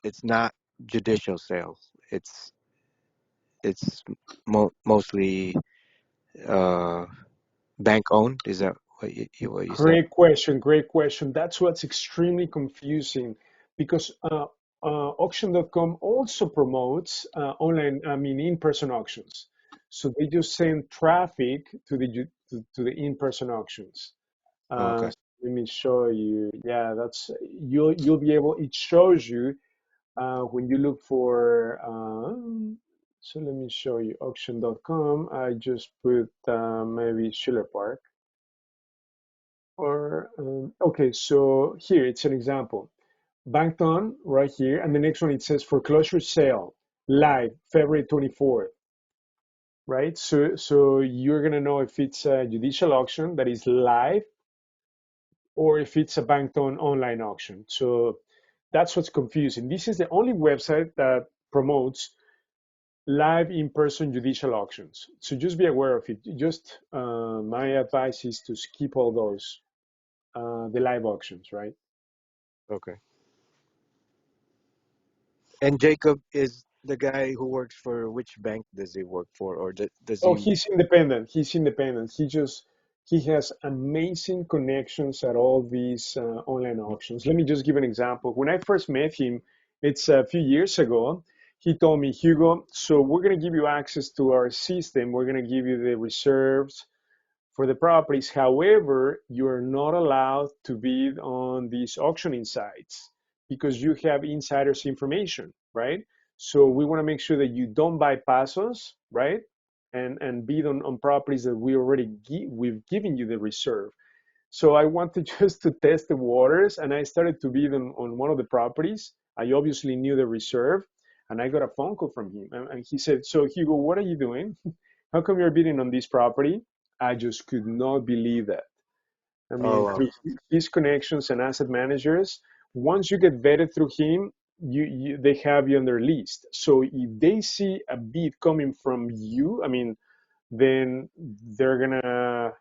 it's not judicial sales. It's mostly uh bank owned. Is that what you said? Great question. Great question. That's what's extremely confusing because auction.com also promotes online, I mean, in-person auctions. So they just send traffic to to the in-person auctions. Oh, okay. Let me show you. Yeah, that's you'll be able. It shows you when you look for. So let me show you auction.com. I just put maybe Schiller Park. Or okay, so here it's an example. Banked on right here, and the next one it says foreclosure sale live February 24th, right? So you're gonna know if it's a judicial auction that is live or if it's a banked on online auction. So that's what's confusing. This is the only website that promotes live in-person judicial auctions. So just be aware of it. Just my advice is to skip all those the live auctions, right? Okay. And Jacob, is the guy who works for which bank does he work for, or does Oh, he? he's independent. He's independent. He has amazing connections at all these online auctions. Let me just give an example. When I first met him, it's a few years ago. He told me, Hugo, so we're going to give you access to our system. We're going to give you the reserves for the properties. However, you're not allowed to bid on these auctioning sites because you have insiders information, right? So we want to make sure that you don't bypass us, right? And bid on properties that we've given you the reserve. So I wanted just to test the waters, and I started to bid on one of the properties. I obviously knew the reserve, and I got a phone call from him, and he said, "So Hugo, what are you doing? How come you're bidding on this property?" I just could not believe that. I Oh mean, wow. through his connections and asset managers, once you get vetted through him, they have you on their list. So if they see a bid coming from you, I mean, then they're gonna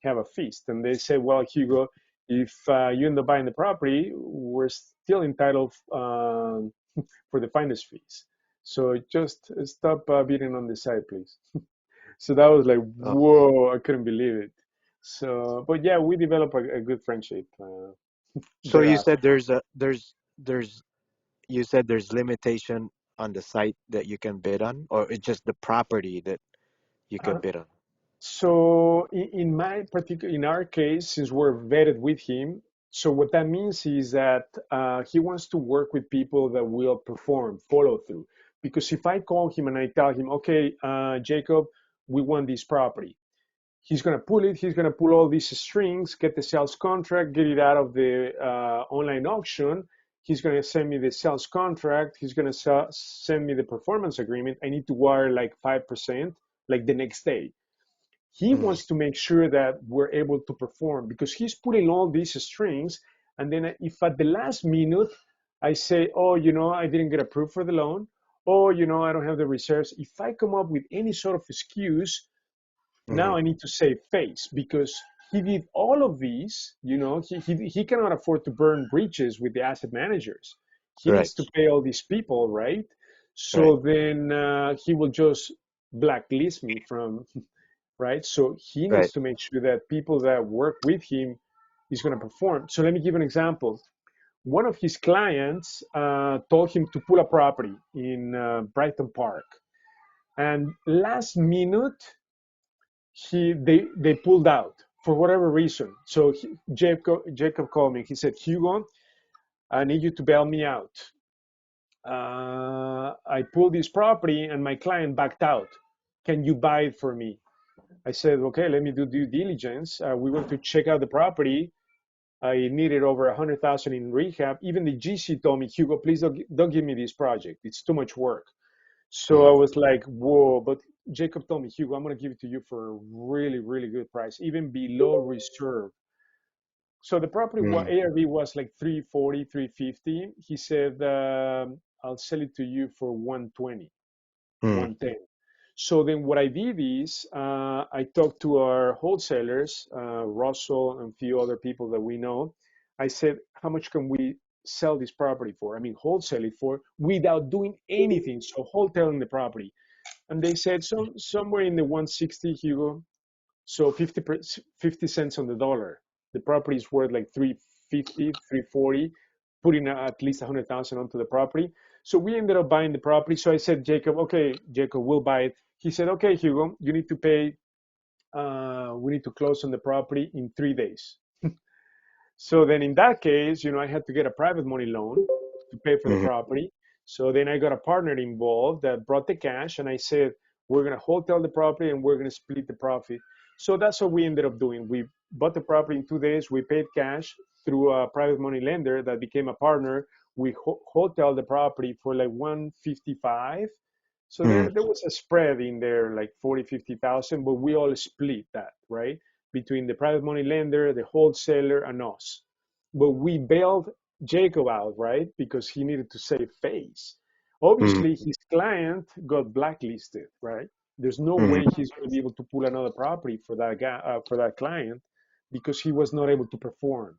have a feast, and they say, "Well, Hugo, if you end up buying the property, we're still entitled for the finder's fees. So just stop bidding on the site, please." So that was like, Oh. whoa, I couldn't believe it. So, but yeah, we developed a good friendship So you thereafter. said there's you said there's limitation on the site that you can bid on, or it's just the property that you can Uh, bid on? so in our case, since we're vetted with him, so what that means is that he wants to work with people that will perform, follow through. Because if I call him and I tell him, okay, Jacob, we want this property, he's going to pull it. He's going to pull all these strings, get the sales contract, get it out of the online auction. He's going to send me the sales contract. He's going to send me the performance agreement. I need to wire like 5%, like the next day. He Mm-hmm. wants to make sure that we're able to perform because he's pulling all these strings. And then if at the last minute I say, oh, I didn't get approved for the loan, or, I don't have the reserves, if I come up with any sort of excuse, Mm-hmm. now I need to save face because he did all of these. He cannot afford to burn bridges with the asset managers. He Right. needs to pay all these people, right? Right. So then he will just blacklist me from, right? So he Right. needs to make sure that people that work with him is going to perform. So let me give an example. One of his clients told him to pull a property in Brighton Park, and last minute they pulled out for whatever reason. So Jacob called me. He said, Hugo, I need you to bail me out. I pulled this property and my client backed out. Can you buy it for me? I said, okay, let me do due diligence. We went to check out the property. I needed over 100,000 in rehab. Even the GC told me, Hugo, please don't give me this project. It's too much work. So I Mm-hmm. was like, whoa, but Jacob told me, Hugo, I'm going to give it to you for a really, really good price, even below reserve. So the property Mm-hmm. ARV was like 340, 350. He said, I'll sell it to you for 120, Mm-hmm. 110. So then what I did is I talked to our wholesalers, Russell and a few other people that we know. I said, how much can we sell this property for? I mean, wholesale it for without doing anything. So wholesaling the property. And they said somewhere in the 160, Hugo. So 50 cents on the dollar. The property is worth like 350, 340, putting at least 100,000 onto the property. So we ended up buying the property. So I said, Jacob, okay, Jacob, we'll buy it. He said, okay, Hugo, you need to pay. We need to close on the property in 3 days. So then in that case, I had to get a private money loan to pay for the Mm-hmm. property. So then I got a partner involved that brought the cash, and I said, we're going to hotel the property and we're going to split the profit. So that's what we ended up doing. We bought the property in 2 days. We paid cash through a private money lender that became a partner. We hotel the property for like 155. So there was a spread in there, like 40, 50,000, but we all split that, right? Between the private money lender, the wholesaler, and us. But we bailed Jacob out, right? Because he needed to save face. Mm-hmm. Obviously, his client got blacklisted, right? There's no way Mm-hmm. he's going to be able to pull another property for that guy, for that client, because he was not able to perform.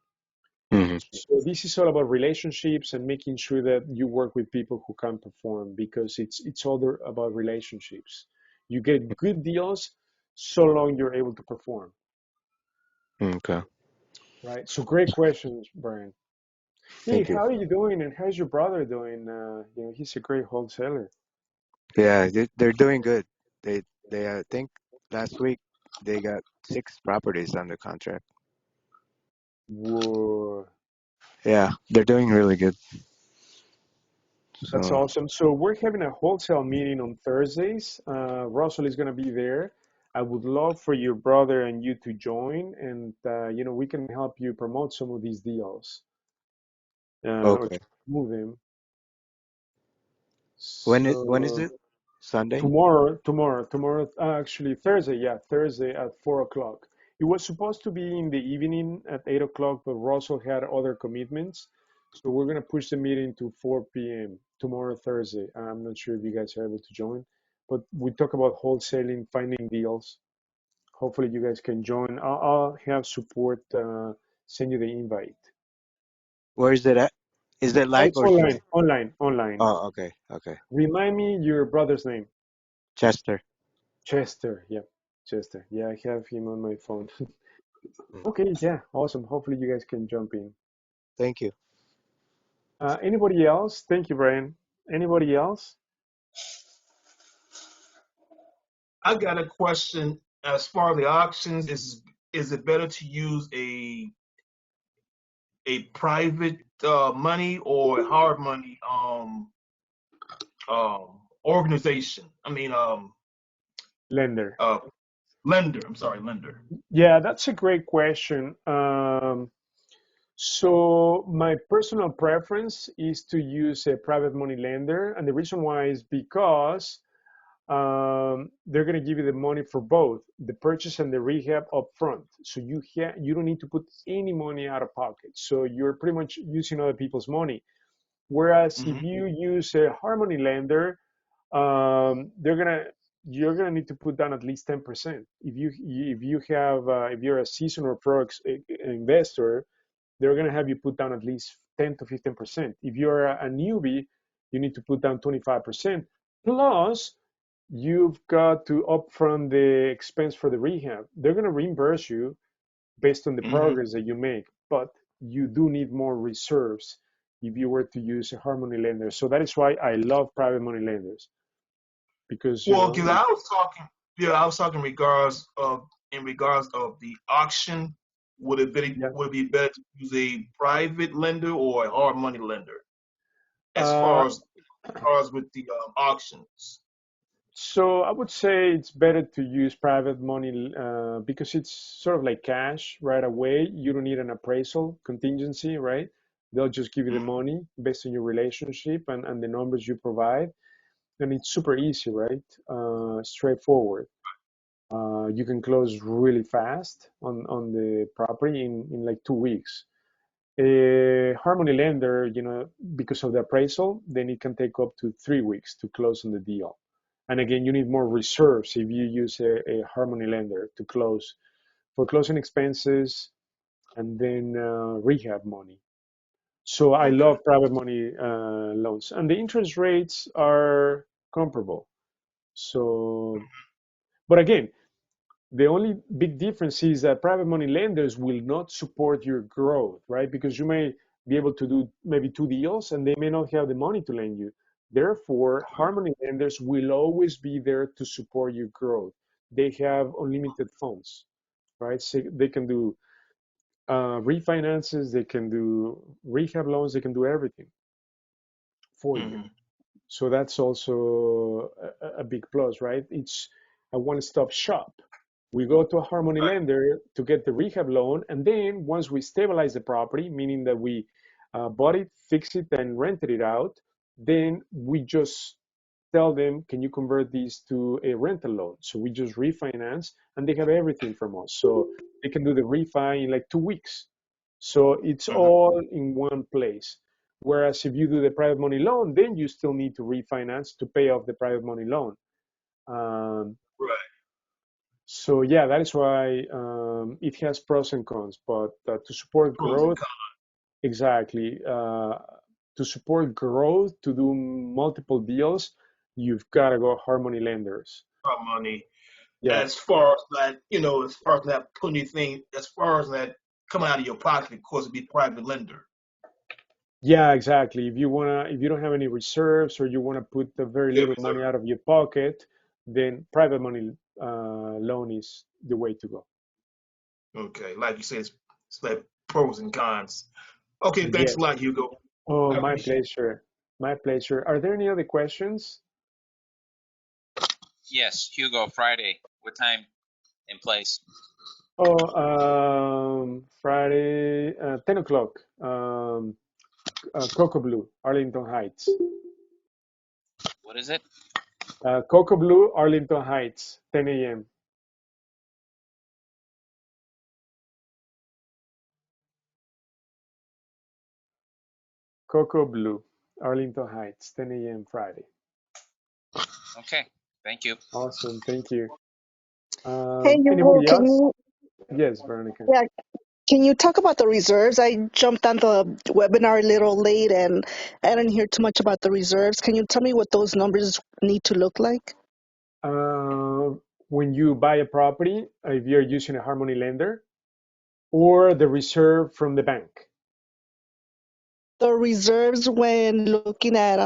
Hmm. So this is all about relationships and making sure that you work with people who can perform, because it's all about relationships. You get good deals so long you're able to perform, Okay. right? So great questions, Brian. Hey, Thank you. how are you doing, and how's your brother doing? He's a great wholesaler. Yeah, they're doing good. They I think last week they got 6 properties under contract. Whoa, Yeah, they're doing really good. that's So awesome. So we're having a wholesale meeting on Thursdays. Russell is going to be there. I would love for your brother and you to join, and we can help you promote some of these deals, or okay. to move them. When is So it? Sunday? tomorrow, actually Thursday, yeah, Thursday at 4 o'clock. It was supposed to be in the evening at 8 o'clock, but Russell had other commitments. So we're gonna push the meeting to 4 p.m. tomorrow, Thursday. I'm not sure if you guys are able to join, but we talk about wholesaling, finding deals. Hopefully you guys can join. I'll have support send you the invite. Where is it at? Is it live It's or Zoom? online. Oh, okay, okay. Remind me your brother's name. Chester. Chester, yeah, Chester. Yeah, I have him on my phone. Mm. Okay, yeah, awesome. Hopefully you guys can jump in. Thank you. Anybody else? Thank you, Brian. Anybody else? I got a question as far as the auctions. Is it better to use a private money or a hard money organization? I mean Lender. uh lender. I'm sorry, lender. Yeah, that's a great question. So my personal preference is to use a private money lender, and the reason why is because they're going to give you the money for both the purchase and the rehab up front. So you don't need to put any money out of pocket. So you're pretty much using other people's money. Whereas if Hmm. you use a harmony lender, they're gonna you're gonna need to put down at least 10%. If you're a seasoned or pro investor, they're gonna have you put down at least 10 to 15%. If you're a newbie, you need to put down 25%. Plus, you've got to upfront the expense for the rehab. They're gonna reimburse you based on the Hmm. progress that you make, but you do need more reserves if you were to use a harmony lender. So that is why I love private money lenders, because Well, because I was talking, yeah, I was talking in regards of the auction. yeah. Would it be better to use a private lender or a hard money lender Uh, as far as with the auctions? so I would say it's better to use private money because it's sort of like cash right away. You don't need an appraisal contingency, right? They'll just give you the Mm-hmm. money based on your relationship and the numbers you provide. And it's super easy, right? Straightforward. You can close really fast on the property in like 2 weeks. A Harmony lender, because of the appraisal, then it can take up to 3 weeks to close on the deal. And again, you need more reserves if you use a Harmony lender to close for closing expenses and then rehab money. So I Okay. love private money loans, and the interest rates are comparable. So, but again, the only big difference is that private money lenders will not support your growth, right? Because you may be able to do maybe 2 deals and they may not have the money to lend you. Therefore, Harmony lenders will always be there to support your growth. They have unlimited funds, right? So they can do refinances, they can do rehab loans, they can do everything for you. Hmm. So that's also a big plus, right? It's a one-stop shop. We go to a Harmony Right. lender to get the rehab loan, and then once we stabilize the property, meaning that we bought it, fixed it, and rented it out, then we just tell them, can you convert these to a rental loan? So we just refinance, and they have everything from us. So they can do the refi in like 2 weeks. So it's Hmm. all in one place. Whereas if you do the private money loan, then you still need to refinance to pay off the private money loan. Um, Right. so yeah, that is why it has pros and cons. But to support Pros and growth, cons. Exactly. To support growth, to do multiple deals, you've got to go hard money lenders. Our money. Yeah. As far as that, as far as that putting anything, as far as that coming out of your pocket, of course, it'd be private lender. Yeah, exactly. If you don't have any reserves or you want to put the very Yeah, little money reserve. out of your pocket, then private money loan is the way to go. Okay, like you said, it's like pros and cons. Okay, thanks a Yes. lot, Hugo. Oh, I my appreciate it. pleasure. My pleasure. Are there any other questions? Yes, Hugo, Friday. What time and place? Oh, Friday, 10 o'clock. Cocoa Blue, Arlington Heights. What is it? Cocoa Blue, Arlington Heights, 10 a.m. Cocoa Blue, Arlington Heights, 10 a.m. Friday. Okay, thank you. Awesome. Thank you. Hey, Hugo, Anybody else? Yes, Veronica. yeah, can you talk about the reserves? I jumped on the webinar a little late and I didn't hear too much about the reserves. Can you tell me what those numbers need to look like? Uh, when you buy a property, if you're using a Harmony lender, or the reserve from the bank. The reserves when looking at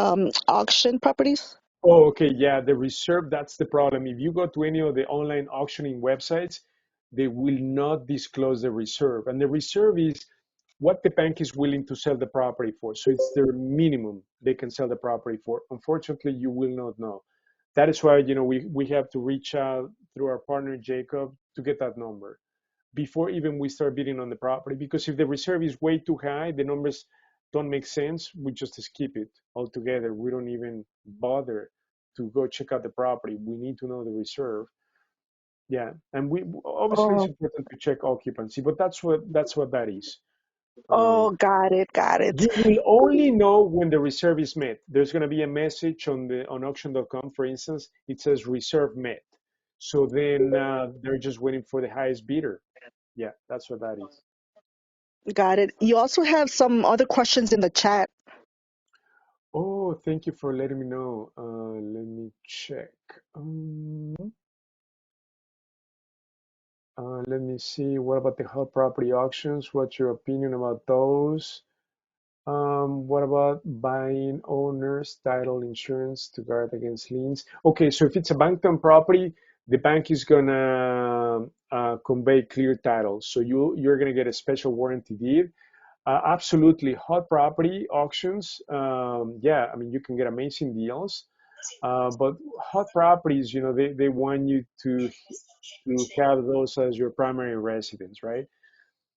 auction properties? Oh, okay, yeah, the reserve, that's the problem. If you go to any of the online auctioning websites, they will not disclose the reserve. And the reserve is what the bank is willing to sell the property for. So it's their minimum they can sell the property for. Unfortunately, you will not know. That is why, we have to reach out through our partner, Jacob, to get that number before even we start bidding on the property. Because if the reserve is way too high, the numbers don't make sense. We just skip it altogether. We don't even bother to go check out the property. We need to know the reserve. Yeah, and we obviously it's Oh, important to check occupancy, but that's what that is. oh, Um, got it. you will only know when the reserve is met. There's going to be a message on auction.com, for instance. It says reserve met. So then they're just waiting for the highest bidder. Yeah, that's what that is. Got it. You also have some other questions in the chat. Oh, thank you for letting me know. Let me check. Let me see. What about the hot property auctions? What's your opinion about those? What about buying owners, title insurance to guard against liens? Okay, so if it's a bank-owned property, the bank is gonna convey clear title. So you're gonna get a special warranty deed. Absolutely, hot property auctions. Yeah, I mean you can get amazing deals. But hot properties, they want you to have those as your primary residence, right?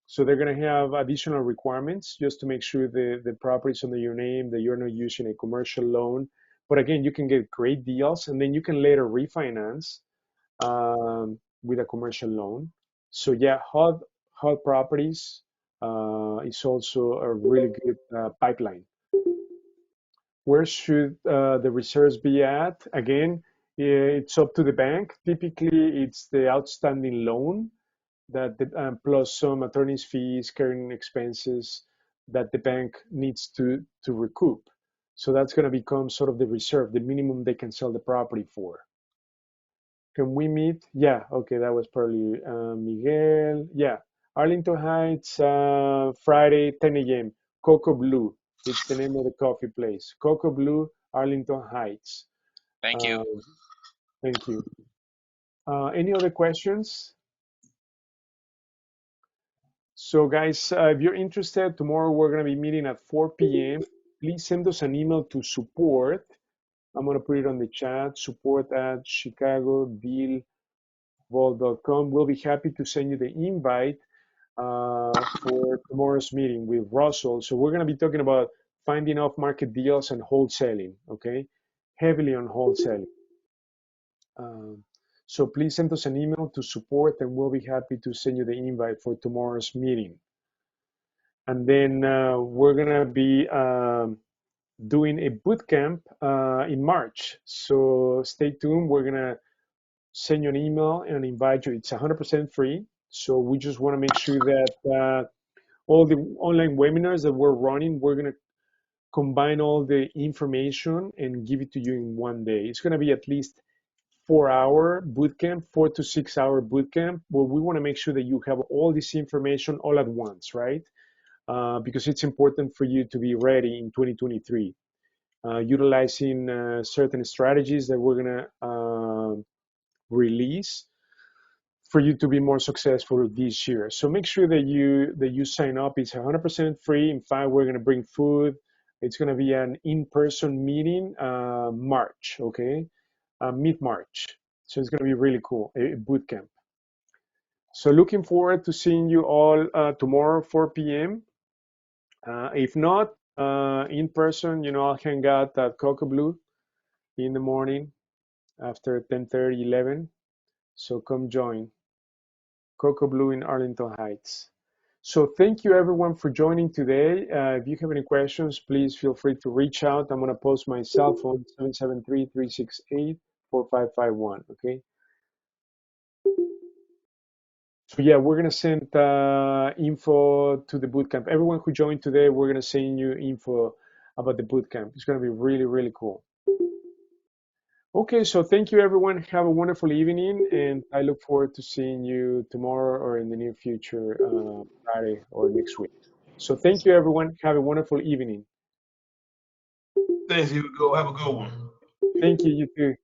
So they're going to have additional requirements just to make sure the property's under your name, that you're not using a commercial loan. But again, you can get great deals, and then you can later refinance with a commercial loan. So yeah, hot properties is also a really good pipeline. Where should the reserves be at? Again, it's up to the bank. Typically, it's the outstanding loan that plus some attorney's fees, carrying expenses that the bank needs to recoup. So that's going to become sort of the reserve, the minimum they can sell the property for. Can we meet? Yeah, okay, that was probably Miguel. Yeah, Arlington Heights, Friday, 10 a.m. Cocoa Blue. It's the name of the coffee place. Cocoa Blue, Arlington Heights. Thank you. Um, thank you. Any other questions? So, guys, if you're interested, tomorrow we're going to be meeting at 4 p.m. Please send us an email to support. I'm going to put it on the chat, support@chicagodealvault.com. We'll be happy to send you the invite for tomorrow's meeting with Russell. So we're going to be talking about finding off-market deals and wholesaling, okay? Heavily on wholesaling. Um, so please send us an email to support and we'll be happy to send you the invite for tomorrow's meeting. And then we're going to be doing a boot camp in March. So stay tuned. We're going to send you an email and invite you. It's 100% free. So we just want to make sure that all the online webinars that we're running, we're going to combine all the information and give it to you in one day. It's going to be at least 4-hour bootcamp, 4 to 6 hour bootcamp, where we want to make sure that you have all this information all at once, right? Because it's important for you to be ready in 2023, utilizing certain strategies that we're going to release for you to be more successful this year. So make sure that you sign up. It's 100% free. In fact, we're going to bring food. It's going to be an in-person meeting, March, okay, mid-March. So it's going to be really cool, a boot camp. So looking forward to seeing you all tomorrow, 4 p.m. If not in person, I'll hang out at Cocoa Blue in the morning after 10:30, 11. So come join Cocoa Blue in Arlington Heights. So thank you everyone for joining today. If you have any questions, please feel free to reach out. I'm going to post my cell phone, 773-368-4551, okay? So yeah, we're going to send info to the bootcamp. Everyone who joined today, we're going to send you info about the bootcamp. It's going to be really, really cool. Okay, so thank you everyone. Have a wonderful evening, and I look forward to seeing you tomorrow or in the near future, Friday or next week. So thank you everyone. Have a wonderful evening. Thanks, Hugo. Have a good one. Thank you, you too.